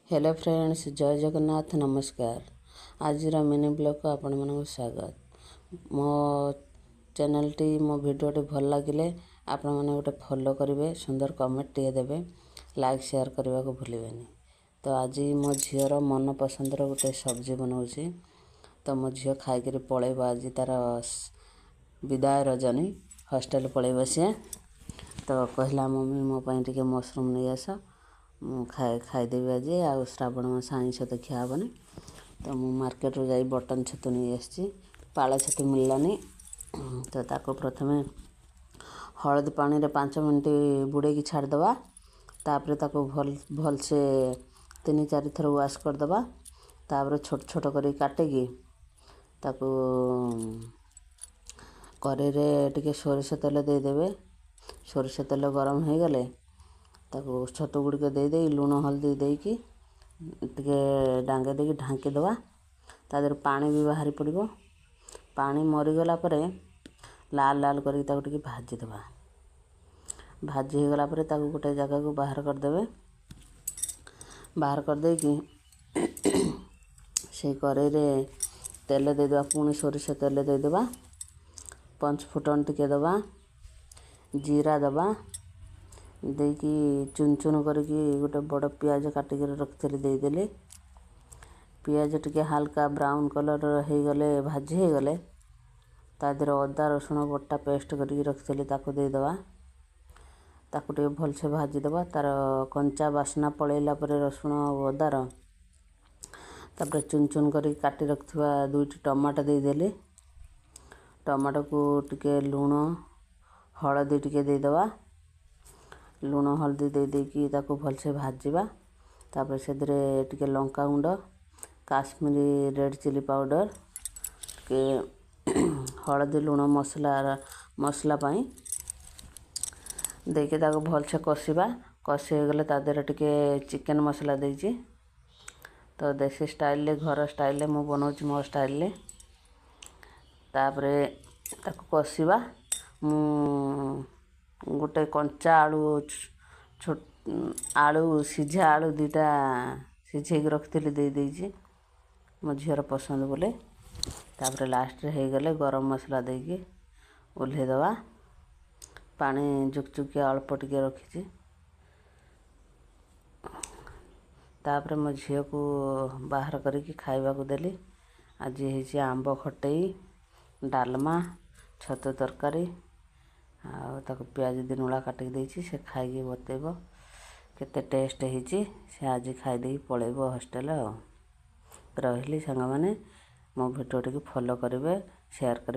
Hello friends, जय जगन्नाथ, नमस्कार। आज मिनी ब्लॉग को आपण मानक स्वागत। मो चैनलटी मो भिडियोटी भल लगे आपण मैंने गोटे फॉलो करेंगे, सुंदर कमेंट टे देवे, लाइक शेयर करने को भूलें। तो आज मो झीर मन पसंद गोटे सब्जी बनाऊँगी। तो मो झील खाई पलैब आज तार विदाय रजनी हॉस्टल पलैब सी। तो कहला मम्मी मो टे मशरूम नहीं आस, खाईदेवी आज। आ श्रावण मास आईष तो खियाबनी। तो मु मार्केट रू जाई बटन छतु नहीं आसी, पाଳ छतु मिललानी। तो ताको प्रथमे हलदी पानी रे 5 मिनट बुड़े छाड़दवा। तापर ताको भल से 3-4 थर वाश करदवा। तापर छोट छोट कर काटिकी ताको कड़े रे टिके सोरिष तेल देदेवे। सोरिष तेल गरम हो गले ताको छतु गुड़िक दे लुण हल्दी देकी टिके डांगे देकी ढांकी दवा। तादर पानी भी बाहरी पड़ो। पानी मरीगला पर लाल लाल करके टिके भाजी दवा। भाजी हो गला पर ताको गोटे जगह को बाहर करदेवे। बाहर कर देकी से कड़े रे तेल देदेवा। पुणी सोरिष तेल देदेवा। 5 फुटन टिके दवा, जीरा दवा देकी चुन चुन करके गोटे बड़ पियाज काटिक रखी देदेले। पियाज टिके हल्का ब्राउन कलर हो गले भाजी हो गले तादर अदा रसुण बटा पेस्ट करके रखी ताको देदेवा। ताको टिके भलसे भाजी दबा। तार कंचा बास्ना पलैला पर रसुण अदार तापर चुन चुन करके काटी रखिवा 2टी टमाटो देदेले। टमाटो को टिके लुण हलदी टिके देदेवा। लुण हल्दी दे देकी ताको भलसे भाजवा। तापर से टिके लंका गुंड, काश्मीरी रेड चिली पाउडर, के हलदी लुण मसला पाई देके ताको भलसे कषिबा। कषि हो गले तादेर टिके चिकन मसला देजी। तो देसी स्टाइल ले, घर स्टाइल ले मु बनाउची, मो स्टाइल ले। तापरे ताको कषिबा। मु गोटे कंचा आलू सीझा आलू 2टा सीझेक रखी देजी मो झीर पसंद बोले। तापर लास्ट हो गले गरम मसला देकी ओल्हे दवा। पानी जुकजुकिया अल्प टिके रखी। तापर मो झील को बाहर करके खाइबा को देली। आज है आंब खटई, डालमा, छतु तरकारी ताको प्याज दिनुला काटिक देछि। से खाइके बतेब केते टेस्ट ହେଇଛି। से आज खाईदे पलैब हॉस्टल। रही सांग मैंने मो भिडियो टी फॉलो करेंगे, शेयर करेंगे।